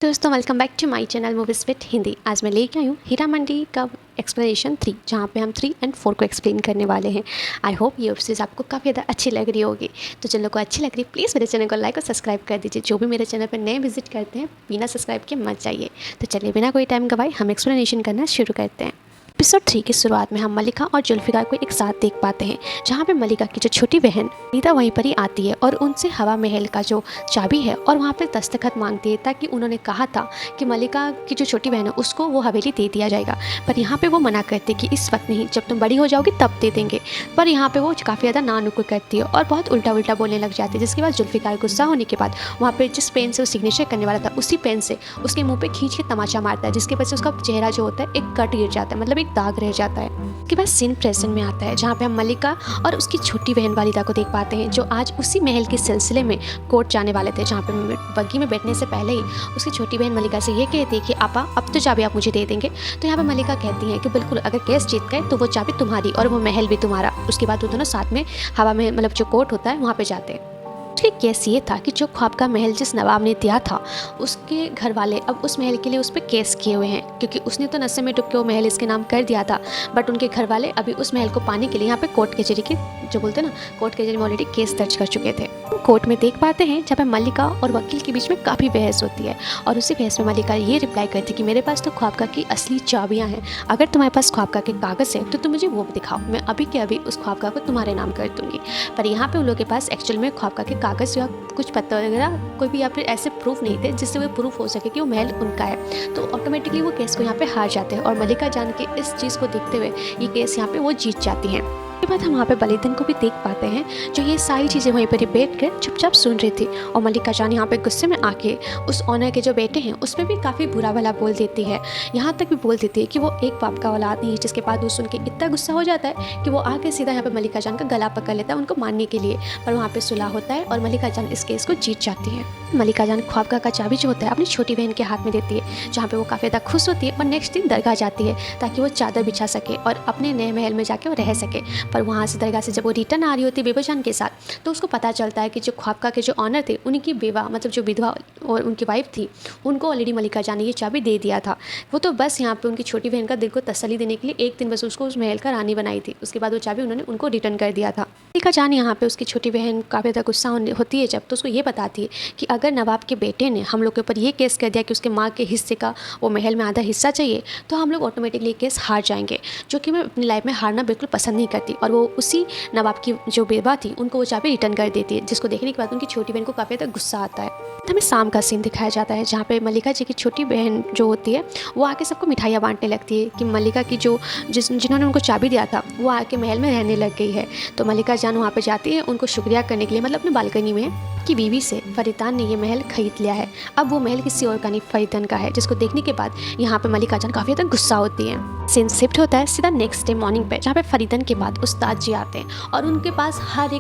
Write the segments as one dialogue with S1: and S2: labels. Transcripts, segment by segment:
S1: दोस्तों welcome back to my channel movies with Hindi. आज मैं लेके आई हूँ हीरा मंडी का एक्सप्लेनेशन 3, जहाँ पे हम 3 और 4 को एक्सप्लेन करने वाले हैं। आई होप ये सीरीज़ आपको काफ़ी ज़्यादा अच्छी लग रही होगी। तो चैनल को अच्छी लग रही है प्लीज़ मेरे चैनल को लाइक और सब्सक्राइब कर दीजिए। जो भी मेरे चैनल पर नए विजिट करते हैं बिना सब्सक्राइब के मत जाइए। तो चलिए बिना कोई टाइम गवाए हम एक्सप्लेनेशन करना शुरू करते हैं। एपिसोड 3 की शुरुआत में हम मलिका और जुल्फिकार को एक साथ देख पाते हैं, जहाँ पे मलिका की जो छोटी बहन नीता वहीं पर ही आती है और उनसे हवा महल का जो चाबी है और वहाँ पे दस्तखत मांगती है, ताकि उन्होंने कहा था कि मलिका की जो छोटी बहन है उसको वो हवेली दे दिया जाएगा। पर यहाँ पे वो मना करते कि इस वक्त नहीं, जब तुम बड़ी हो जाओगी तब दे देंगे। पर यहाँ पे वो काफ़ी ज़्यादा ना नुक्कड़ करती है और बहुत उल्टा उल्टा बोलने लग जाती है, जिसके बाद जुल्फिकार गुस्सा होने के बाद वहाँ पे जिस पेन से वो सिग्नेचर करने वाला था उसी पेन से उसके मुँह पे खींच के तमाचा मारता है, जिसके वजह से उसका चेहरा जो होता है एक कट गिर जाता है, मतलब एक दाग रह जाता है। उसके बाद सीन प्रेजेंट में आता है, जहाँ पे हम मलिका और उसकी छोटी बहन वालिदा को देख पाते हैं, जो आज उसी महल के सिलसिले में कोर्ट जाने वाले थे। जहाँ पे बग्गी में बैठने से पहले ही उसकी छोटी बहन मलिका से ये कहती है कि आपा अब तो चाबी आप मुझे दे देंगे। तो यहाँ पे मलिका कहती है कि बिल्कुल, अगर केस जीत गए तो वो चाबी तुम्हारी और वो महल भी तुम्हारा। उसके बाद वो दोनों साथ में हवा में, मतलब जो कोर्ट होता है वहाँ पे जाते हैं। उसके केस ये था कि जो ख्वाब का महल जिस नवाब ने दिया था, उसके घर वाले अब उस महल के लिए उस पर केस किए हुए हैं, क्योंकि उसने तो नशे में डूब के वो महल इसके नाम कर दिया था। बट उनके घर वाले अभी उस महल को पाने के लिए यहाँ पे कोर्ट कचहरी की, जो बोलते हैं ना, कोर्ट कचहरी में ऑलरेडी केस दर्ज कर चुके थे। कोर्ट में देख पाते हैं जहाँ पे मलिका और वकील के बीच में काफ़ी बहस होती है, और उसी बहस में मलिका ये रिप्लाई करती है कि मेरे पास तो ख्वाबका की असली चाबियाँ हैं, अगर तुम्हारे पास ख्वाबका के कागज़ है तो तुम मुझे वो दिखाओ, मैं अभी के अभी उस ख्वाबका को तुम्हारे नाम कर दूंगी। पर यहाँ पे उन लोगों के पास एक्चुअल में ख्वाबका के कागज़ या कुछ पत्ता वगैरह कोई भी या फिर ऐसे प्रूफ नहीं थे जिससे वो प्रूफ हो सके कि वो महल उनका है। तो ऑटोमेटिकली वो केस को यहाँ पे हार जाते हैं, और मलिका जान के इस चीज़ को देखते हुए ये केस यहाँ पे वो जीत जाती हैं। उसके बाद हम वहाँ पे बलिदन को भी देख पाते हैं, जो ये सारी चीज़ें वहीं पर बैठ कर चुपचाप सुन रही थी। और मलिका जान यहाँ पे गुस्से में आके उस ऑनर के जो बेटे हैं उस पर भी काफ़ी बुरा भला बोल देती है। यहाँ तक भी बोल देती है कि वो एक बाप का औलाद नहीं है, जिसके बाद वो सुन के इतना गुस्सा हो जाता है कि वो आके सीधा यहाँ पे मलिका जान का गला पकड़ लेता है उनको मारने के लिए। पर वहाँ पे सुलह होता है और मलिका जान इस केस को जीत जाती है। मलिका जान ख्वाबका का चाबी जो होता है अपनी छोटी बहन के हाथ में देती है, जहाँ पे वो काफ़ी ज़्यादा खुश होती है और नेक्स्ट दिन दरगाह जाती है ताकि वो चादर बिछा सके और अपने नए महल में जाके वो रह सके। पर वहाँ से दरगाह से जब वो रिटर्न आ रही होती है बेबोजान के साथ, तो उसको पता चलता है कि जो ख्वाबका के जो ऑनर थे उनकी बेवा, मतलब जो विधवा और उनकी वाइफ थी, उनको ऑलरेडी मलिका जान ने ये चाबी दे दिया था। वो तो बस यहाँ पे उनकी छोटी बहन का दिल को तसल्ली देने के लिए एक दिन बस उसको उस महल का रानी बनाई थी। उसके बाद वो चाबी उन्होंने उनको रिटर्न कर दिया था। मलिका जान यहाँ पे उसकी छोटी बहन काफ़ी ज़्यादा गुस्सा होती है जब, तो उसको ये बताती है कि अगर नवाब के बेटे ने हम लोग के ऊपर ये केस कर दिया कि उसके माँ के हिस्से का वो महल में आधा हिस्सा चाहिए, तो हम लोग ऑटोमेटिकली केस हार जाएंगे, जो कि मैं अपनी लाइफ में हारना बिल्कुल पसंद नहीं करती। और वो उसी नवाब की जो बेवा थी उनको वो चाबी रिटर्न कर देती है, जिसको देखने के बाद उनकी छोटी बहन को काफ़ी ज़्यादा गुस्सा आता है। हमें शाम का सीन दिखाया जाता है, जहाँ पे मलिका जी की छोटी बहन जो होती है वो आके सबको मिठाइयाँ बांटने लगती है कि मलिका की जिन्होंने उनको चाबी दिया था वो आके महल में रहने लग गई है। तो मलिका जान वहाँ पे जाती है उनको शुक्रिया करने के लिए, मतलब अपने बालकनी में कि बीवी से फरीदान ने ये महल खरीद लिया है, अब वो महल किसी और का नहीं फरीदान का है। जिसको देखने के बाद यहाँ पे मलिका जान काफ़ी ज़्यादा गुस्सा होती है। सीन शिफ्ट होता है सीधा नेक्स्ट डे मॉर्निंग पे, जहाँ पे फरीदान के बाद उस्ताद जी आते हैं और उनके पास हर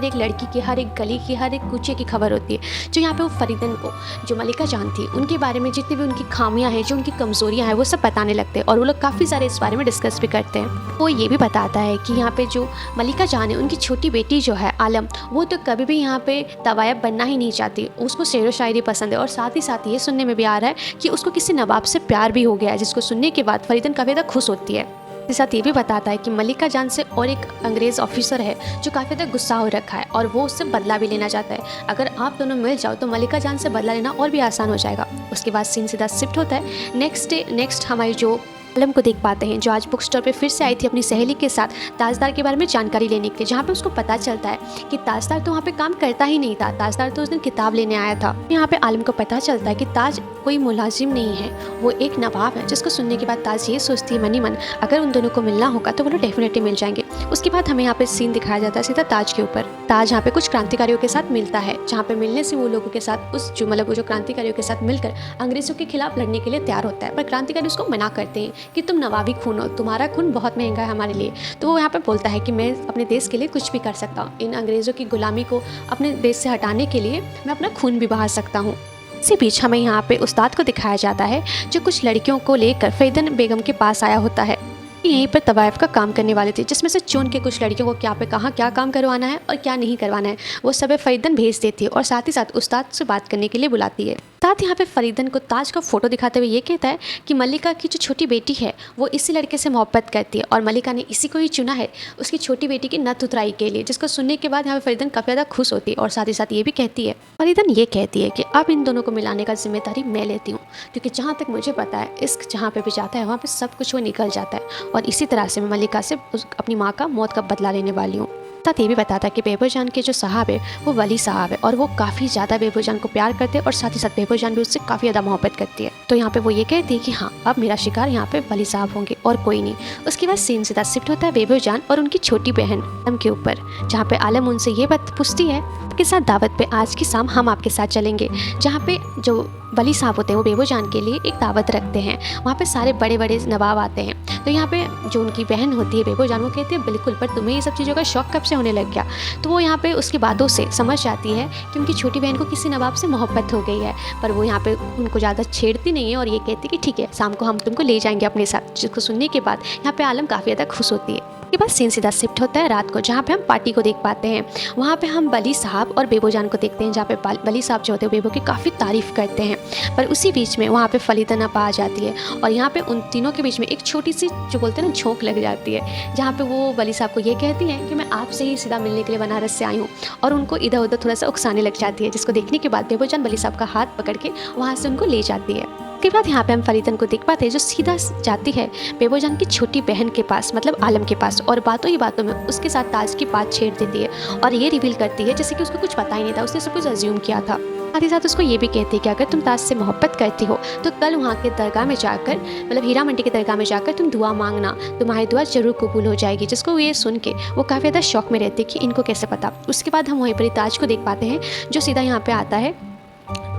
S1: एक लड़की की, हर एक गली की, हर एक कूचे की खबर होती है। जो यहाँ पे वो फरीदान को, जो मलिका जान थी, उनके बारे में जितनी भी उनकी खामियां हैं, जो उनकी कमज़ोरियां हैं, वो सब बताने लगते हैं और वो लोग काफ़ी सारे इस बारे में डिस्कस भी करते हैं। वो ये भी बताता है कि यहाँ पे जो मलिका जान है उनकी छोटी बेटी जो है आलम, वो तो कभी भी यहाँ पे तवायब बनना ही नहीं चाहती, उसको शेर व शायरी पसंद है। और साथ ही साथ ये सुनने में भी आ रहा है कि उसको किसी नवाब से प्यार भी हो गया है, जिसको सुनने के बाद फरीदान काफ़ी ज़्यादा खुश होती है। इसके साथ ये भी बताता है कि मलिका जान से और एक अंग्रेज़ ऑफिसर है जो काफ़ी ज़्यादा गुस्सा हो रखा है और वो उससे बदला भी लेना चाहता है। अगर आप दोनों मिल जाओ तो मलिका जान से बदला लेना और भी आसान हो जाएगा। उसके बाद सीन सीधा शिफ्ट होता है नेक्स्ट हमारी जो आलम को देख पाते हैं, जो आज बुक स्टोर पे फिर से आई थी अपनी सहेली के साथ ताजदार के बारे में जानकारी लेने के लिए, जहाँ पे उसको पता चलता है कि ताजदार तो वहाँ पे काम करता ही नहीं था, ताजदार तो उस दिन किताब लेने आया था। यहाँ पे आलम को पता चलता है कि ताज कोई मुलाजिम नहीं है, वो एक नवाब है। जिसको सुनने के बाद ताज ये सोचती है मनी मन, अगर उन दोनों को मिलना होगा तो वो लोग डेफिनेटली मिल जाएंगे। उसके बाद हमें यहाँ पे सीन दिखाया जाता है सीधा ताज के ऊपर। ताज यहाँ पे कुछ क्रांतिकारियों के साथ मिलता है, जहाँ पे मिलने से वो लोगों के साथ वो जो क्रांतिकारियों के साथ मिलकर अंग्रेजों के खिलाफ लड़ने के लिए तैयार होता है। पर क्रांतिकारी उसको मना करते हैं कि तुम नवाबी खून हो, तुम्हारा खून बहुत महंगा है हमारे लिए। तो वो यहाँ पे बोलता है कि मैं अपने देश के लिए कुछ भी कर सकता हूँ, इन अंग्रेज़ों की गुलामी को अपने देश से हटाने के लिए मैं अपना खून भी बहा सकता हूँ। इसी बीच हमें यहाँ पे उस्ताद को दिखाया जाता है, जो कुछ लड़कियों को लेकर फरीदान बेगम के पास आया होता है। यहीं पर तवायफ का काम करने वाले थे, जिसमें से चुन के कुछ लड़कियों को कहाँ क्या काम करवाना है और क्या नहीं करवाना है वो सब फरीदान भेज देती है और साथ ही साथ उस्ताद से बात करने के लिए बुलाती है। साथ यहाँ पे फरीदन को ताज का फोटो दिखाते हुए ये कहता है कि मल्लिका की जो छोटी बेटी है वो इसी लड़के से मोहब्बत करती है और मल्लिका ने इसी को ही चुना है उसकी छोटी बेटी की नथ उतराई के लिए, जिसको सुनने के बाद यहाँ पे फरीदन काफ़ी ज़्यादा खुश होती है और साथ ही साथ ये भी कहती है, फरीदन ये कहती है कि अब इन दोनों को मिलाने का जिम्मेदारी मैं लेती हूँ, क्योंकि जहाँ तक मुझे पता है इश्क जहाँ पे भी जाता है वहाँ पे सब कुछ वो निकल जाता है और इसी तरह से मैं मल्लिका से अपनी माँ का मौत का बदला लेने वाली हूँ। साथ ये भी बताता है कि बेबोजान के जो साहब है वो वली साहब है और वो काफ़ी ज़्यादा बेबोजान को प्यार करते हैं और साथ ही साथ बेबोजान भी उससे काफ़ी ज़्यादा मोहब्बत करती है। तो यहाँ पे वो ये कहती है कि हाँ अब मेरा शिकार यहाँ पे वली साहब होंगे और कोई नहीं। उसके बाद सीन सीधा शिफ्ट होता है बेबोजान और उनकी छोटी बहन आलम के ऊपर, जहाँ पे आलम उनसे ये बात पूछती है आपके साथ दावत पे आज की शाम हम आपके साथ चलेंगे, जहाँ पे जो वली साहब होते हैं वो बेबोजान के लिए एक दावत रखते हैं, वहाँ पे सारे बड़े बड़े नवाब आते हैं। तो यहाँ पे जो उनकी बहन होती है बेबोजान वो कहती है बिल्कुल, पर तुम्हें ये सब चीज़ों का शौक कब से होने लग गया। तो वो यहाँ पे उसकी बातों से समझ जाती है कि उनकी छोटी बहन को किसी नवाब से मोहब्बत हो गई है, पर वो यहाँ पे उनको ज़्यादा छेड़ती नहीं है और ये कहती है कि ठीक है शाम को हम तुमको ले जाएंगे अपने साथ। जिसको सुनने के बाद यहाँ पे आलम काफ़ी ज़्यादा खुश होती है। के बाद सीन सीधा शिफ्ट होता है रात को, जहाँ पे हम पार्टी को देख पाते हैं। वहाँ पे हम वली साहब और बेबोजान को देखते हैं, जहाँ पे वली साहब जो होते हैं बेबो की काफ़ी तारीफ़ करते हैं, पर उसी बीच में वहाँ पे फरीदन आ जाती है और यहाँ पे उन तीनों के बीच में एक छोटी सी जो बोलते हैं ना झोंक लग जाती है, जहाँ पे वो वली साहब को ये कहती है कि मैं आपसे ही सीधा मिलने के लिए बनारस से आई हूँ और उनको इधर उधर थोड़ा सा उकसाने लग जाती है, जिसको देखने के बाद बेबोजान वली साहब का हाथ पकड़ के वहाँ से उनको ले जाती है। उसके बाद यहाँ पे हम फरीदन को देख पाते हैं जो सीधा जाती है बेबोजान की छोटी बहन के पास, मतलब आलम के पास, और बातों ही बातों में उसके साथ ताज की बात छेड़ देती है और ये रिवील करती है जैसे कि उसको कुछ पता ही नहीं था, उसने सब कुछ अज्यूम किया था। साथ ही साथ उसको ये भी कहती है कि अगर तुम ताज से मोहब्बत करती हो तो कल वहाँ के दरगाह में जाकर, मतलब हीरा मंडी के दरगाह में जाकर तुम दुआ मांगना, तुम्हारी दुआ जरूर कबूल हो जाएगी। जिसको ये सुन के वो काफ़ी ज़्यादा शौक में रहती है कि इनको कैसे पता। उसके बाद हम वहीं पर ताज को देख पाते हैं जो सीधा यहाँ पे आता है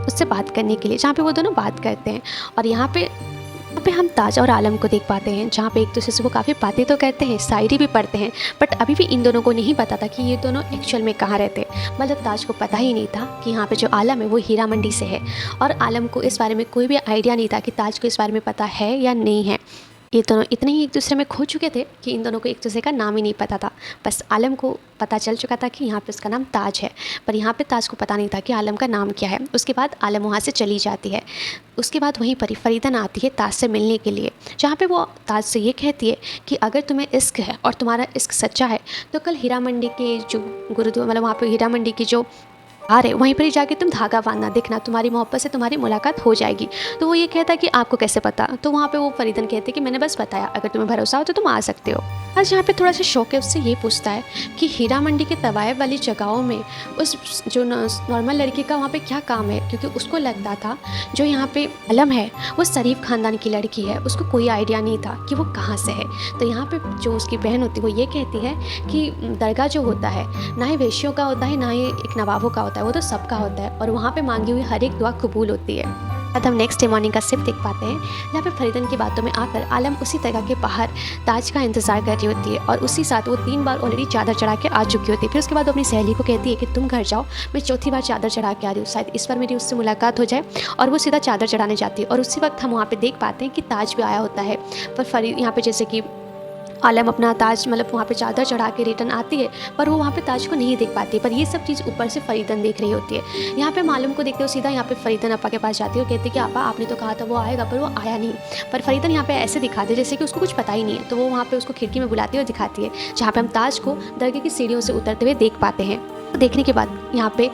S1: उससे बात करने के लिए, जहाँ पे वो दोनों बात करते हैं और यहाँ पे हम ताज और आलम को देख पाते हैं, जहाँ पे एक दूसरे से वो काफ़ी बातें तो करते हैं, शायरी भी पढ़ते हैं, बट अभी भी इन दोनों को नहीं पता था कि ये दोनों एक्चुअल में कहाँ रहते हैं। मतलब ताज को पता ही नहीं था कि यहाँ पे जो आलम है वो हीरा मंडी से है और आलम को इस बारे में कोई भी आइडिया नहीं था कि ताज को इस बारे में पता है या नहीं है। ये दोनों इतने ही एक दूसरे में खो चुके थे कि इन दोनों को एक दूसरे का नाम ही नहीं पता था। बस आलम को पता चल चुका था कि यहाँ पे उसका नाम ताज है, पर यहाँ पे ताज को पता नहीं था कि आलम का नाम क्या है। उसके बाद आलम वहाँ से चली जाती है। उसके बाद वहीं पर फरीदन आती है ताज से मिलने के लिए, जहाँ पे वो ताज से ये कहती है कि अगर तुम्हें इश्क है और तुम्हारा इश्क सच्चा है तो कल हीरा मंडी के जो गुरुद्वारा, मतलब वहाँ पर हीरा मंडी की जो आ रहे वहीं पर ही जाके तुम धागा बांधना, देखना तुम्हारी मोहब्बत से तुम्हारी मुलाकात हो जाएगी। तो वो ये कहता है कि आपको कैसे पता। तो वहाँ पे वो फरीदन कहते हैं कि मैंने बस बताया, अगर तुम्हें भरोसा हो तो तुम आ सकते हो। आज यहाँ पे थोड़ा सा शौक है, उससे ये पूछता है कि हीरा मंडी के तवायफ वाली जगहों में उस जो नॉर्मल लड़की का वहाँ पे क्या काम है, क्योंकि उसको लगता था जो यहाँ पे आलम है वो शरीफ खानदान की लड़की है, उसको कोई आइडिया नहीं था कि वो कहाँ से है। तो यहाँ पे जो उसकी बहन होती है वो ये कहती है कि दरगाह जो होता है ना ही वेश्यों का होता है ना ही एक नवाबों का होता है, वो तो सबका होता है और वहाँ पे मांगी हुई हर एक दुआ कबूल होती है। अब हम नेक्स्ट डे मॉर्निंग का शिफ्ट देख पाते हैं, जहाँ पे फरीदन की बातों में आकर आलम उसी तरह के बाहर ताज का इंतजार कर रही होती है और उसी साथ वो 3 बार ऑलरेडी चादर चढ़ा के आ चुकी होती है। फिर उसके बाद वो अपनी सहेली को कहती है कि तुम घर जाओ, मैं चौथी बार चादर चढ़ा के आ रही हूँ, शायद इस बार मेरी उससे मुलाकात हो जाए। और वो सीधा चादर चढ़ाने जाती है और उसी वक्त हम वहाँ पर देख पाते हैं कि ताज भी आया होता है। पर फरीद यहाँ पर जैसे कि आलम अपना ताज, मतलब वहाँ पे चादर चढ़ा के रिटर्न आती है, पर वो वहाँ पे ताज को नहीं देख पाती, पर ये सब चीज़ ऊपर से फरीदन देख रही होती है। यहाँ पे मालूम को देखते हो सीधा यहाँ पे फरीदन अपा के पास जाती है और कहती है कि आपा आपने तो कहा था वो आएगा, पर वो आया नहीं। पर फरीदन यहाँ पे ऐसे दिखाते जैसे कि उसको कुछ पता ही नहीं है। तो वो वहाँ पे उसको खिड़की में बुलाती है और दिखाती है, जहाँ पे हम ताज को दरगाह की सीढ़ियों से उतरते हुए देख पाते हैं। तो देखने के बाद यहाँ पे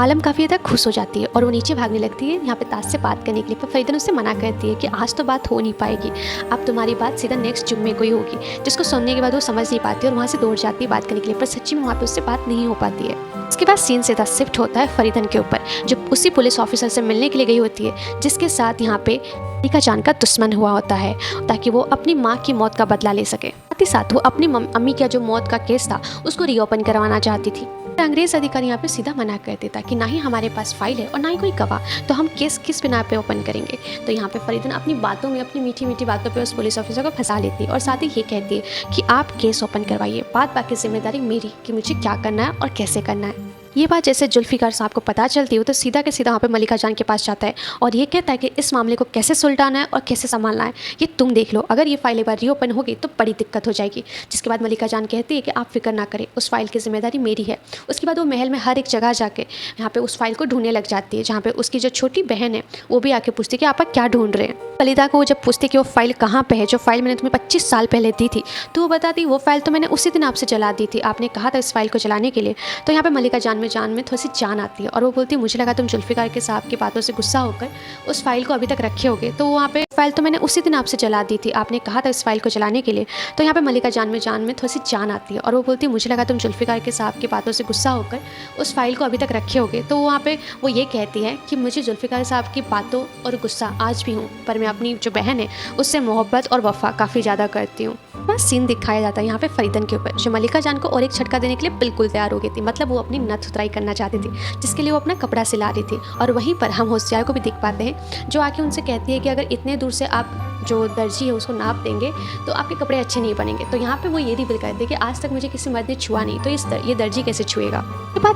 S1: आलम काफ़ी ज़्यादा खुश हो जाती है और वो नीचे भागने लगती है यहाँ पे ताज से बात करने के लिए। पर फरीदन उससे मना करती है कि आज तो बात हो नहीं पाएगी, अब तुम्हारी बात सीधा नेक्स्ट जुम्मे को ही होगी। जिसको सुनने के बाद वो समझ नहीं पाती और वहाँ से दौड़ जाती है बात करने के लिए, पर सच्ची में वहाँ पे उससे बात नहीं हो पाती है। उसके बाद सीन सीधा शिफ्ट होता है फरीदन के ऊपर, जो उसी पुलिस ऑफिसर से मिलने के लिए गई होती है जिसके साथ यहाँ पे मल्लिका जान का दुश्मन हुआ होता है, ताकि वो अपनी माँ की मौत का बदला ले सके। साथ ही साथ वो अपनी अम्मी का जो मौत का केस था उसको रीओपन करवाना चाहती थी। अंग्रेज अधिकारी यहाँ पे सीधा मना कर देता कि ना ही हमारे पास फाइल है और ना ही कोई गवाह, तो हम केस किस बिना पे ओपन करेंगे। तो यहाँ पे फरीदन अपनी बातों में, अपनी मीठी मीठी बातों पे उस पुलिस ऑफिसर को फंसा लेती है और साथ ही ये कहती है कि आप केस ओपन करवाइए, बाकी जिम्मेदारी मेरी कि मुझे क्या करना है और कैसे करना है। ये बात जैसे जुल्फ़िकार साहब को पता चलती है तो सीधा के सीधा वहाँ पे मलिका जान के पास जाता है और ये कहता है कि इस मामले को कैसे सुलझाना है और कैसे संभालना है ये तुम देख लो, अगर ये फाइल एक बार रीओपन होगी तो बड़ी दिक्कत हो जाएगी। जिसके बाद मलिका जान कहती है कि आप फिक्र ना करें, उस फाइल की जिम्मेदारी मेरी है। उसके बाद वो महल में हर एक जगह जाके यहाँ पे उस फाइल को ढूंढने लग जाती है, जहाँ पे उसकी जो छोटी बहन है वो भी आके पूछती है कि आप क्या ढूंढ रहे हैं। फरीदा को वो जब पूछती कि वो फाइल कहाँ पे है, जो फाइल मैंने तुम्हें 25 साल पहले दी थी, तो वो बताती वो फाइल तो मैंने उसी दिन आपसे जला दी थी, आपने कहा था इस फाइल को जलाने के लिए। तो यहाँ पे मलिका जान में थोड़ी सी जान आती है और वो बोलती है मुझे लगा तुम जुल्फ़िकार के साहब की बातों से गुस्सा होकर उस फाइल को अभी तक रखे होगे। तो वहाँ पे फाइल तो मैंने उसी दिन आपसे जला दी थी, आपने कहा था इस फाइल को जलाने के लिए। तो यहाँ पे मलिका जान में थोड़ी सी जान आती है और वो बोलती है मुझे लगा तुम जुल्फ़िकार के साहब की बातों से गुस्सा होकर उस फाइल को अभी तक रखे होगे। तो वहाँ पे वो ये कहती है कि मुझे जुल्फ़िकार साहब की बातों और गुस्सा आज भी हूँ, पर मैं अपनी जो बहन है उससे मोहब्बत और वफा काफ़ी ज़्यादा करती हूँ। बस सीन दिखाया जाता है यहाँ पे फरीदन के ऊपर, जो मलिका जान को और एक झटका देने के लिए बिल्कुल तैयार हो गई थी। मतलब वो अपनी नथ उतराई करना चाहती थी, जिसके लिए वो अपना कपड़ा सिला रही थी। और वहीं पर हम होशियार को भी देख पाते हैं, जो आके उनसे कहती है कि अगर इतने दूर से आप जो दर्जी है उसको नाप देंगे तो आपके कपड़े अच्छे नहीं बनेंगे। तो यहाँ पे वो ये रिवील करते हैं कि आज तक मुझे किसी मर्द ने छुआ नहीं, तो ये दर्जी कैसे छुएगा।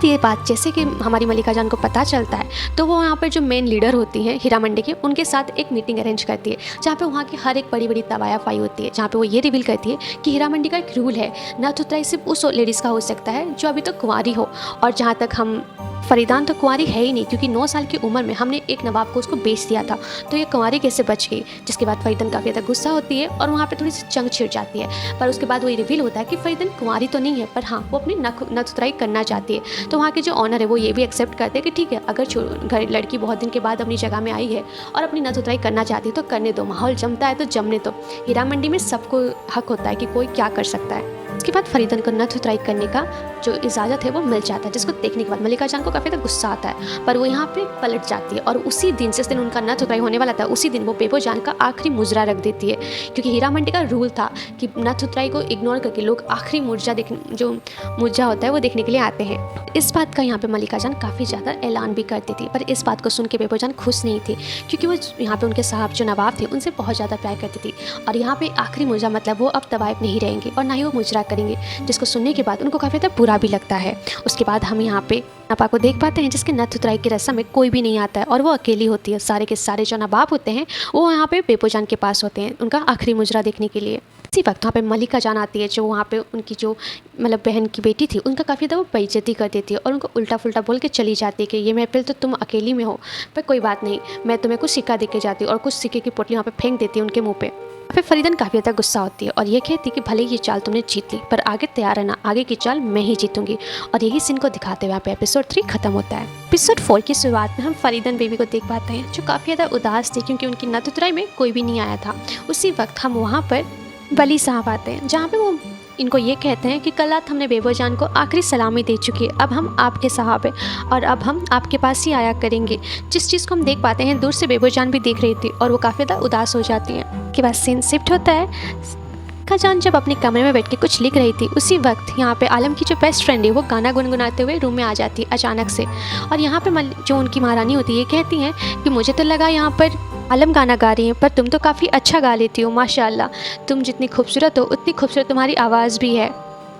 S1: ये बात जैसे कि हमारी मलिका जान को पता चलता है तो वो यहाँ पर जो मेन लीडर होती हैं हीरा मंडी की, उनके साथ एक मीटिंग अरेंज करती है, जहाँ पे वहाँ की हर एक बड़ी बड़ी तवायाफाई होती है, जहाँ पे वो ये रिवील करती है कि हीरा मंडी का एक रूल है, नथ उतराई सिर्फ उस लेडीज़ का हो सकता है जो अभी तो कुंवारी हो। और जहाँ तक हम फरीदान तो कुंवारी है ही नहीं, क्योंकि 9 साल की उम्र में हमने एक नवाब को उसको बेच दिया था, तो ये कुंवारी कैसे बच गई। जिसके बाद फरीदन काफ़ी ज़्यादा गुस्सा होती है और वहाँ पे थोड़ी सी जंग छिड़ जाती है। पर उसके बाद वो ये रिवील होता है कि फरीदन कुंवारी तो नहीं है, पर हाँ वो अपनी नथ उतराई करना चाहती है। तो वहाँ के जो ऑनर है वो ये भी एक्सेप्ट करते हैं कि ठीक है, अगर लड़की बहुत दिन के बाद अपनी जगह में आई है और अपनी नथ उतराई करना चाहती है तो करने दो, माहौल जमता है तो जमने दो। हीरा मंडी में सबको हक होता है कि कोई क्या कर सकता है। इसके बाद फरीदन को नथ उतराई करने का जो इजाज़त है वो मिल जाता है, जिसको देखने के बाद मलिका जान को काफ़ी ज़्यादा गुस्सा आता है, पर वो यहाँ पे पलट जाती है। और उसी दिन जिस दिन उनका नथ उतराई होने वाला था, उसी दिन वो बेबो जान का आखिरी मुजरा रख देती है, क्योंकि हीरा मंडी का रूल था कि नथ उतराई को इग्नोर करके लोग आखिरी जो मुर्जा होता है वो देखने के लिए आते हैं। इस बात का यहाँ पे मलिका जान काफ़ी ज़्यादा ऐलान भी करती थी, पर इस बात को सुन के बेबो जान खुश नहीं थी, क्योंकि वो यहाँ पे उनके साहब जो नवाब थे उनसे बहुत ज़्यादा प्यार करती थी। और यहाँ पे आखिरी मुर्जा मतलब वो अब तवायफ नहीं रहेंगे और ना ही वो मुजरा करेंगे, जिसको सुनने के बाद उनको काफ़ी ज़्यादा बुरा भी लगता है। उसके बाद हम यहाँ पे नपा को देख पाते हैं, जिसके नथ उतराई की रस्म में कोई भी नहीं आता है और वो अकेली होती है। सारे के सारे जो नवाब होते हैं वो यहाँ पे बेबो जान के पास होते हैं उनका आखिरी मुजरा देखने के लिए। इसी वक्त वहाँ पे मलिका जान आती है, जो वहाँ पे उनकी जो मतलब बहन की बेटी थी उनका काफ़ी ज़्यादा वो बेइज्जती कर देती है और उनको उल्टा फुल्टा बोल के चली जाती है कि ये महफिल तो तुम अकेली में हो, पर कोई बात नहीं, मैं तुम्हें कुछ सिक्का दे के जाती हूँ। और कुछ सिक्के की पोटली वहाँ पे फेंक देती है उनके मुँह पे। फिर फरीदन काफ़ी ज़्यादा गुस्सा होती है और ये कहती कि भले ये चाल तुमने जीत ली, पर आगे तैयार रहना, आगे की चाल मैं ही जीतूंगी। और यही सीन को दिखाते हुए यहाँ पे एपिसोड 3 खत्म होता है। एपिसोड 4 की शुरुआत में हम फरीदन बेबी को देख पाते हैं, जो काफ़ी ज़्यादा उदास थी क्योंकि उनकी नथ उतराई में कोई भी नहीं आया था। उसी वक्त हम वहाँ पर वली साहब आते हैं, जहाँ पे वो इनको ये कहते हैं कि कल रात हमने बेबो जान को आखिरी सलामी दे चुकी है, अब हम आपके साहब हैं और अब हम आपके पास ही आया करेंगे। जिस चीज़ को हम देख पाते हैं, दूर से बेबो जान भी देख रही थी और वो काफ़ी ज़्यादा उदास हो जाती है। के बाद सीन शिफ्ट होता है। मलिका जान जब अपने कमरे में बैठ के कुछ लिख रही थी, उसी वक्त यहाँ पे आलम की जो बेस्ट फ्रेंड है वो गाना गुनगुनाते हुए रूम में आ जाती है अचानक से। और यहाँ पे जो उनकी महारानी होती है ये कहती हैं कि मुझे तो लगा यहाँ पर आलम गाना गा रही हैं, पर तुम तो काफ़ी अच्छा गा लेती हो, माशाल्लाह, तुम जितनी खूबसूरत हो उतनी खूबसूरत तुम्हारी आवाज़ भी है।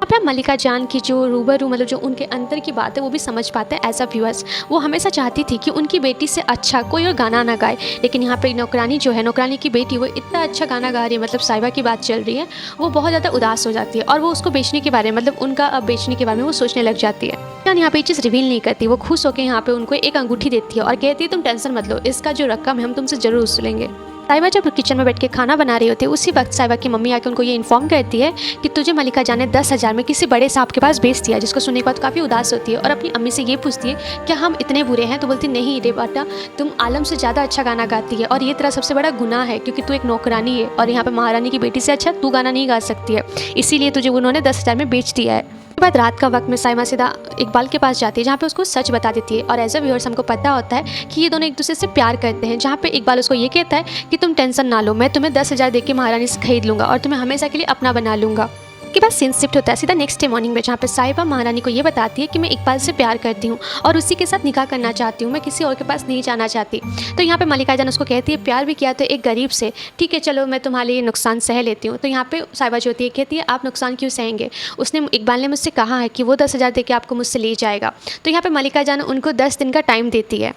S1: अब हम मलिका जान की जो रूबरू मतलब जो उनके अंदर की बात है वो भी समझ पाते हैं एज अ व्यूअर्स। वो हमेशा चाहती थी कि उनकी बेटी से अच्छा कोई और गाना ना गाए, लेकिन यहाँ पे नौकरानी जो है, नौकरानी की बेटी, वो इतना अच्छा गाना गा रही है, मतलब साहिबा की बात चल रही है, वो बहुत ज़्यादा उदास हो जाती है और वो उसको बेचने के बारे में, मतलब उनका अब बेचने के बारे में वो सोचने लग जाती है। जान यहाँ पे ये चीज़ रिवील नहीं करती, वो खुश होकर यहाँ पे उनको एक अंगूठी देती है और कहती है तुम टेंशन मत लो, इसका जो रकम है हम तुमसे ज़रूर वसूलेंगे। साहिबा जब किचन में बैठ के खाना बना रही होती है, उसी वक्त साहिबा की मम्मी आके उनको ये इन्फॉर्म करती है कि तुझे मलिका जान ने 10,000 में किसी बड़े साहब के पास बेच दिया, जिसको सुनने के बाद काफ़ी उदास होती है और अपनी अम्मी से ये पूछती है क्या हम इतने बुरे हैं। तो बोलती नहीं रे बेटा, तुम आलम से ज़्यादा अच्छा गाना गाती है और ये तेरा सबसे बड़ा गुनाह है, क्योंकि तू एक नौकरानी है और यहाँ पर महारानी की बेटी से अच्छा तू गाना नहीं गा सकती है, इसीलिए तुझे उन्होंने 10,000 में बेच दिया है। उसके बाद रात का वक्त में साइमा सीधा इकबाल के पास जाती है, जहाँ पे उसको सच बता देती है और एज अ व्यूअर्स हमको पता होता है कि ये दोनों एक दूसरे से प्यार करते हैं। जहाँ पे इकबाल उसको ये कहता है कि तुम टेंशन ना लो, मैं तुम्हें 10,000 दे के महारानी से खरीद लूँगा और तुम्हें हमेशा के लिए अपना बना लूँगा। के बाद सीन शिफ्ट होता है सीधा नेक्स्ट डे मॉर्निंग में, जहाँ पे साहिबा महारानी को ये बताती है कि मैं इकबाल से प्यार करती हूँ और उसी के साथ निकाह करना चाहती हूँ, मैं किसी और के पास नहीं जाना चाहती। तो यहाँ पे मलिका जान उसको कहती है प्यार भी किया तो एक गरीब से, ठीक है चलो मैं तुम्हारे लिए नुकसान सह लेती हूँ। तो यहाँ पे साहिबा जो होती है कहती है आप नुकसान क्यों सहेंगे, उसने इकबाल ने मुझसे कहा है कि वो 10,000 दे के आपको मुझसे ले जाएगा। तो यहाँ पे मलिका जान उनको 10 दिन का टाइम देती है।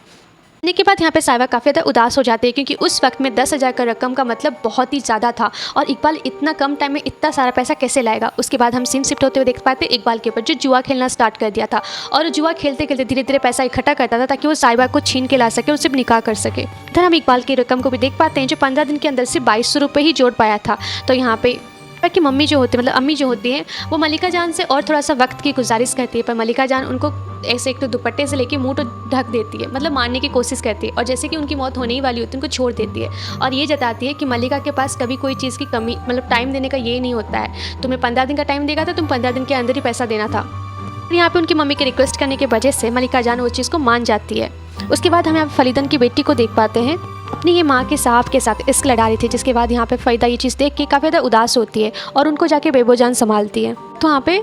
S1: ने के बाद यहाँ पे साहिबा काफ़ी ज़्यादा उदास हो जाती है, क्योंकि उस वक्त में 10,000 का रकम का मतलब बहुत ही ज़्यादा था और इकबाल इतना कम टाइम में इतना सारा पैसा कैसे लाएगा। उसके बाद हम सीन शिफ्ट होते हुए देख पाते हैं इकबाल के ऊपर, जो जुआ खेलना स्टार्ट कर दिया था और जुआ खेलते खेलते धीरे धीरे पैसा इकट्ठा करता था ताकि वो साहिबा को छीन के ला सके, उससे निकाह कर सके। इधर हम इकबाल की रकम को भी देख पाते हैं जो 15 दिन के अंदर से 2200 रुपये ही जोड़ पाया था। तो यहाँ पे कि मम्मी जो होती है मतलब अम्मी जो होती है वो मलिका जान से और थोड़ा सा वक्त की गुजारिश करती है, पर मलिका जान उनको ऐसे एक तो दुपट्टे से लेके मुंह तो ढक देती है, मतलब मारने की कोशिश करती है और जैसे कि उनकी मौत होने ही वाली होती है उनको छोड़ देती है और ये जताती है कि मलिका के पास कभी कोई चीज़ की कमी मतलब टाइम देने का ये नहीं होता है, तुम्हें 15 दिन का टाइम देगा तो तुम 15 दिन के अंदर ही पैसा देना था। यहाँ पे उनकी मम्मी की रिक्वेस्ट करने की वजह से मलिका जान वो चीज़ को मान जाती है। उसके बाद हम यहाँ पे फरीदन की बेटी को देख पाते हैं अपनी ये माँ के साहब के साथ इश्क लड़ा रही थी, जिसके बाद यहाँ पे फरीदा ये चीज़ देख के काफ़ी ज़्यादा उदास होती है और उनको जाके बेबो जान संभालती है। तो यहाँ पे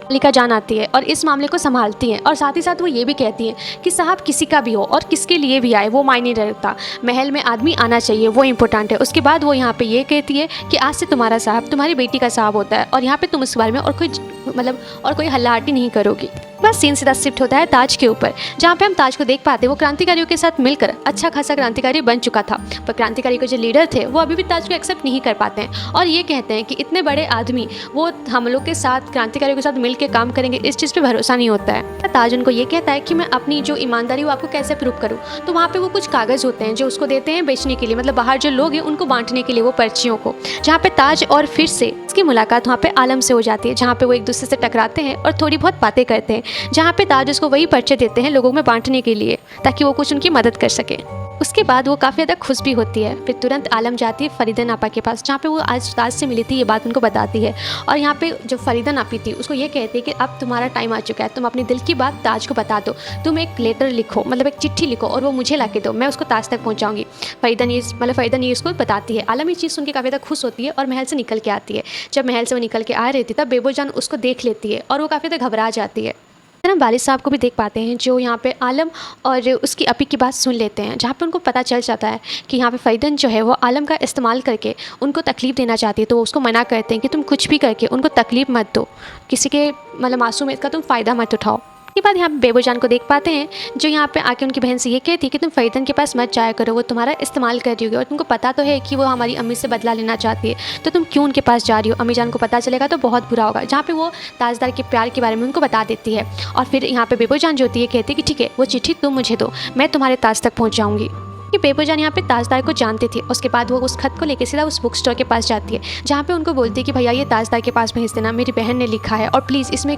S1: मलिका जान आती है और इस मामले को संभालती हैं और साथ ही साथ वो ये भी कहती हैं कि साहब किसी का भी हो और किसके लिए भी आए वो मायने नहीं रखता, महल में आदमी आना चाहिए वो इम्पोर्टेंट है। उसके बाद वो यहाँ पे ये कहती है कि आज से तुम्हारा साहब तुम्हारी बेटी का साहब होता है और यहाँ पे तुम इस बारे में और कोई हल्लाहटी नहीं करोगी। बस सीन सीधा शिफ्ट होता है ताज के ऊपर, जहाँ पे हम ताज को देख पाते हैं वो क्रांतिकारियों के साथ मिलकर अच्छा खासा क्रांतिकारी बन चुका था, पर क्रांतिकारी के जो लीडर थे वो अभी भी ताज को एक्सेप्ट नहीं कर पाते हैं और ये कहते हैं कि इतने बड़े आदमी वो हम लोग के साथ क्रांतिकारियों के साथ मिल के काम करेंगे, इस चीज़ पे भरोसा नहीं होता है। ताज उनको ये कहता है कि मैं अपनी जो ईमानदारी वो आपको कैसे प्रूव करूँ। तो वहाँ पे वो कुछ कागज़ होते हैं जो उसको देते हैं बेचने के लिए, मतलब बाहर जो लोग हैं उनको बांटने के लिए वो पर्चियों को, जहाँ पे ताज और फिर से इसकी मुलाकात वहाँ पे आलम से हो जाती है, जहाँ पे वो एक दूसरे से टकराते हैं और थोड़ी बहुत बातें करते हैं, जहाँ पे ताज उसको वही पर्चे देते हैं लोगों में बांटने के लिए ताकि वो कुछ उनकी मदद कर सके। उसके बाद वो काफ़ी ज़्यादा खुश भी होती है। फिर तुरंत आलम जाती है फरीदा नापा के पास, जहाँ पे वो आज ताज से मिली थी, ये बात उनको बताती है और यहाँ पे जो फरीदा नापी थी उसको ये कहती है कि अब तुम्हारा टाइम आ चुका है, तुम अपने दिल की बात ताज को बता दो, तुम एक लेटर लिखो, मतलब एक चिट्ठी लिखो और वो मुझे ला के दो, मैं उसको ताज तक पहुँचाऊँगी। फरीदा ने इसको बताती है। आलम ये चीज़ सुन के काफ़ी ज़्यादा खुश होती है और महल से निकल के आती है। जब महल से वो निकल के आ रही थी तब बेबो जान उसको देख लेती है और वो काफ़ी ज़्यादा घबरा जाती है। हम वालिद साहब को भी देख पाते हैं जो यहाँ पे आलम और उसकी अपी की बात सुन लेते हैं, जहाँ पे उनको पता चल जाता है कि यहाँ पे फरीदन जो है वो आलम का इस्तेमाल करके उनको तकलीफ़ देना चाहती है। तो वो उसको मना करते हैं कि तुम कुछ भी करके उनको तकलीफ़ मत दो, किसी के मतलब मासूमियत का तुम फ़ायदा मत उठाओ। उसके बाद यहाँ पे बेबो जान को देख पाते हैं जो यहाँ पे आके उनकी बहन से ये कहती है कि तुम फरीदन के पास मत जाया करो, वो तुम्हारा इस्तेमाल कर रही होगी और तुमको पता तो है कि वो हमारी अम्मी से बदला लेना चाहती है, तो तुम क्यों उनके पास जा रही हो, अम्मी जान को पता चलेगा तो बहुत बुरा होगा। जहाँ पे वो ताजदार के प्यार के बारे में उनको बता देती है और फिर यहाँ पे बेबो जान जो होती है कहती है कि ठीक है वो चिट्ठी तुम मुझे दो, मैं तुम्हारे ताज तक पहुँच जाऊँगी। कि बेबो जान यहाँ पे ताजदार को जानती थी। उसके बाद वो उस खत को लेके सीधा उस बुक स्टोर के पास जाती है, जहाँ पे उनको बोलती है कि भैया ये ताजदार के पास भेज देना, मेरी बहन ने लिखा है और प्लीज़ इसमें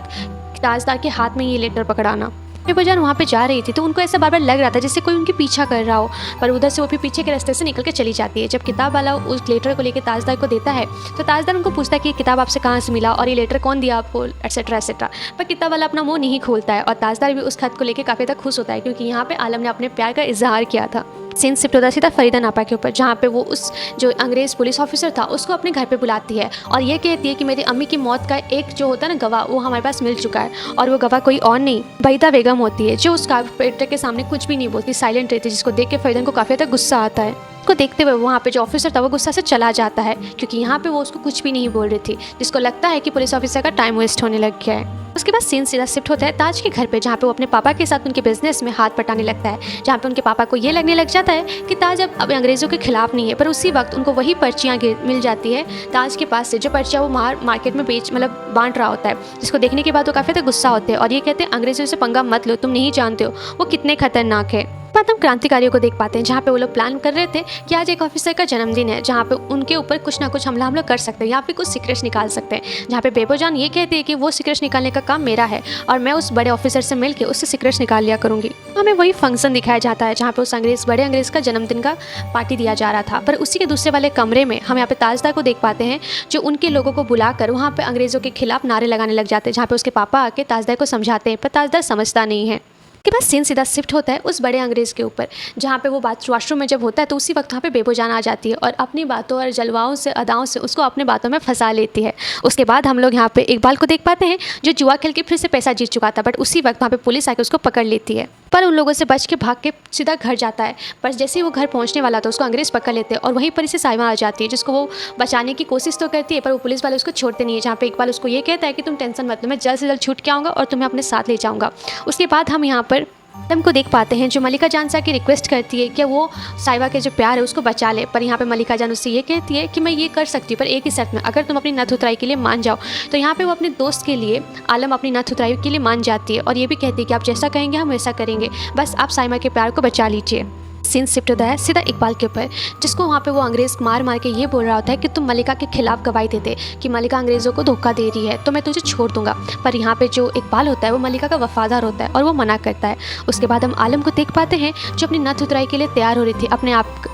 S1: ताजदार के हाथ में ये लेटर पकड़ाना। बेबो जान वहाँ पे जा रही थी तो उनको ऐसा बार बार लग रहा था जैसे कोई उनके पीछा कर रहा हो, पर उधर से वो भी पीछे के रास्ते से निकल के चली जाती है। जब किताब वाला उस लेटर को लेकर ताजदार को देता है तो ताजदार उनको पूछता है कि किताब आपसे कहाँ से मिला और ये लेटर कौन दिया आपको, एटसेट्रा एटसेट्रा। पर किताब वाला अपना मुँह नहीं खोलता है और ताजदार भी उस खत को लेकर काफ़ी ज़्यादा खुश होता है क्योंकि यहाँ पे आलम ने अपने प्यार का इजहार किया था। सीन शिफ्ट होता सीधा फरीदा नापा के ऊपर, जहाँ पे वो उस जो अंग्रेज़ पुलिस ऑफिसर था उसको अपने घर पे बुलाती है और ये कहती है कि मेरी अम्मी की मौत का एक जो होता है ना गवाह, वो हमारे पास मिल चुका है और वो गवाह कोई और नहीं बहीदा बेगम होती है, जो उस कारपेंटर के सामने कुछ भी नहीं बोलती, साइलेंट रहती है, जिसको देख के फरीदन को काफ़ी ज़्यादा गुस्सा आता है। उसको देखते हुए वहाँ पे जो ऑफिसर था वो गुस्सा से चला जाता है क्योंकि यहाँ पे वो उसको कुछ भी नहीं बोल रही थी, जिसको लगता है कि पुलिस ऑफिसर का टाइम वेस्ट होने लग गया है। उसके बाद सीन सीधा शिफ्ट होता है ताज के घर पे, जहाँ पे वो अपने पापा के साथ उनके बिजनेस में हाथ बटाने लगता है, जहाँ पे उनके पापा को ये लगने लग जाता है कि ताज अब अंग्रेज़ों के खिलाफ नहीं है। पर उसी वक्त उनको वही पर्चियाँ मिल जाती है ताज के पास से, जो पर्चियाँ वो मार्केट में बांट रहा होता है, जिसको देखने के बाद वो काफ़ी ज़्यादा गुस्सा होते हैं और ये कहते हैं अंग्रेज़ों से पंगा मत लो, तुम नहीं जानते हो वो कितने खतरनाक है। बाद हम क्रांतिकारियों को देख पाते हैं जहाँ पे वो लोग प्लान कर रहे थे कि आज एक ऑफिसर का जन्मदिन है, जहाँ पे उनके ऊपर कुछ ना कुछ हमला हम लोग कर सकते हैं, यहाँ पे कुछ सीक्रेट्स निकाल सकते हैं। जहाँ पे बेबो जान ये कहती है कि वो सीक्रेट्स निकालने का काम मेरा है और मैं उस बड़े ऑफिसर से मिलकर उससे सीक्रेट्स निकाल लिया करूँगी। हमें वही फंक्शन दिखाया जाता है जहाँ पे उस बड़े अंग्रेज़ का जन्मदिन का पार्टी दिया जा रहा था, पर उसी के दूसरे वाले कमरे में हम यहाँ पे ताजदार को देख पाते हैं जो उनके लोगों को बुलाकर वहाँ पे अंग्रेज़ों के खिलाफ नारे लगाने लग जाते हैं, जहाँ पे उसके पापा आके ताजदार को समझाते हैं, पर ताजदार समझता नहीं है। के बाद सीन सीधा शिफ्ट होता है उस बड़े अंग्रेज़ के ऊपर, जहाँ पे वो वॉशरूम में जब होता है तो उसी वक्त वहाँ पे बेबोजान आ जाती है और अपनी बातों और जलवाओं से अदाओं से उसको अपने बातों में फंसा लेती है। उसके बाद हम लोग यहाँ पे इकबाल को देख पाते हैं जो जुआ खेल के फिर से पैसा जीत चुका था, बट उसी वक्त वहाँ पे पुलिस आकर उसको पकड़ लेती है। पर उन लोगों से बच के भाग के सीधा घर जाता है। पर जैसे ही वो घर पहुँचने वाला था उसको अंग्रेज़ पकड़ लेते हैं और वहीं पर इसे साइमा आ जाती है, जिसको वो बचाने की कोशिश तो करती है पर वो पुलिस वाले उसको छोड़ते नहीं है। जहाँ पे इकबाल उसको ये कहता है कि तुम टेंशन मत लो, मैं जल्द से जल्द छूट के आऊँगा और तुम्हें अपने साथ ले जाऊँगा। उसके बाद हम यहाँ पर आलम को देख पाते हैं जो मल्लिका जान से की रिक्वेस्ट करती है कि वो साइबा के जो प्यार है उसको बचा ले। पर यहाँ पे मल्लिका जान उससे ये कहती है कि मैं ये कर सकती हूँ पर एक ही शर्त में, अगर तुम अपनी नथ उतराई के लिए मान जाओ। तो यहाँ पे वो अपने दोस्त के लिए आलम अपनी नथ उतराई के लिए मान जाती है और ये भी कहती है कि आप जैसा कहेंगे हम वैसा करेंगे, बस आप साइमा के प्यार को बचा लीजिए। सीन शिफ्ट होता है सीधा इकबाल के ऊपर, जिसको वहाँ पे वो अंग्रेज़ मार मार के ये बोल रहा होता है कि तुम मल्लिका के खिलाफ गवाही देते कि मल्लिका अंग्रेज़ों को धोखा दे रही है तो मैं तुझे छोड़ दूंगा। पर यहाँ पे जो इकबाल होता है वो मल्लिका का वफादार होता है और वो मना करता है। उसके बाद हम आलम को देख पाते हैं जो अपनी नथ उतराई के लिए तैयार हो रही थी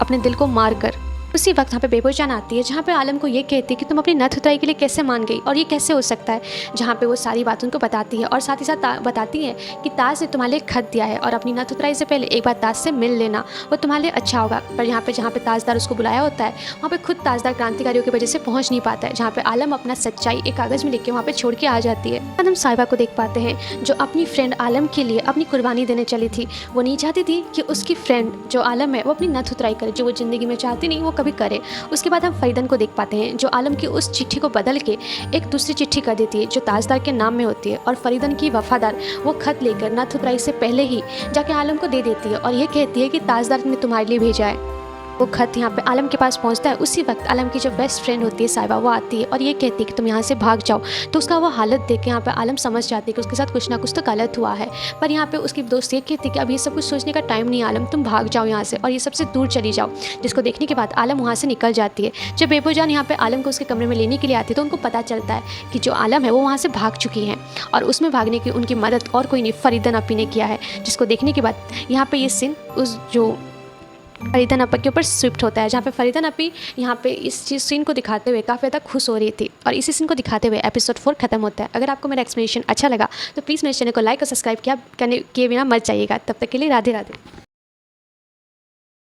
S1: अपने दिल को मार कर। उसी वक्त यहाँ पे बेबोजान आती है जहाँ पे आलम को ये कहती है कि तुम अपनी नथ उतराई के लिए कैसे मान गई और ये कैसे हो सकता है। जहाँ पे वो सारी बात उनको बताती है और साथ ही साथ बताती है कि ताज ने तुम्हारे लिए खत दिया है और अपनी नथ उतराई से पहले एक बार ताज से मिल लेना, वो तुम्हारे लिए अच्छा होगा। पर यहाँ पे जहाँ पे ताजदार उसको बुलाया होता है वहाँ पे खुद ताजदार क्रांतिकारियों की वजह से पहुँच नहीं पाता है। जहाँ पे आलम अपना सच्चाई एक कागज़ में लिख के वहाँ पे छोड़ के आ जाती है। हम साहिबा को देख पाते हैं जो अपनी फ्रेंड आलम के लिए अपनी कुर्बानी देने चली थी। वो नहीं चाहती थी कि उसकी फ्रेंड जो आलम है वो अपनी नथ उतराई करे, जो वो ज़िंदगी में चाहती नहीं वो कभी करे। उसके बाद हम फरीदन को देख पाते हैं जो आलम की उस चिट्ठी को बदल के एक दूसरी चिट्ठी कर देती है जो ताजदार के नाम में होती है और फरीदन की वफादार वो खत लेकर नथ उतराई से पहले ही जाके आलम को दे देती है और ये कहती है कि ताजदार ने तुम्हारे लिए भेजा है। वो खत यहाँ पे आलम के पास पहुँचता है। उसी वक्त आलम की जो बेस्ट फ्रेंड होती है साहिबा वो आती है और ये कहती है कि तुम यहाँ से भाग जाओ। तो उसका वो हालत देख के यहाँ पे आलम समझ जाती है कि उसके साथ कुछ ना कुछ तो गलत हुआ है। पर यहाँ पे उसकी दोस्त ये कहती है कि अब ये सब कुछ सोचने का टाइम नहीं आलम, तुम भाग जाओ यहाँ से और ये सबसे दूर चली जाओ। जिसको देखने के बाद आलम वहाँ से निकल जाती है। जब बेबोजान यहाँ पे आलम को उसके कमरे में लेने के लिए आती है तो उनको पता चलता है कि जो आलम है वो वहाँ से भाग चुकी है और उसमें भागने की उनकी मदद और कोई नहीं फरीदन अपी ने किया है। जिसको देखने के बाद यहाँ पे ये सीन उस जो फरीदन अपा के ऊपर स्विफ्ट होता है, जहाँ पे फरीदन अपी यहाँ पे इस चीज़ सीन को दिखाते हुए काफ़ी ज़्यादा खुश हो रही थी और इसी सीन को दिखाते हुए एपिसोड 4 खत्म होता है। अगर आपको मेरा एक्सप्लेनेशन अच्छा लगा तो प्लीज़ मेरे चैनल को लाइक और सब्सक्राइब किए बिना मत जाइएगा। तब तक के लिए राधे राधे।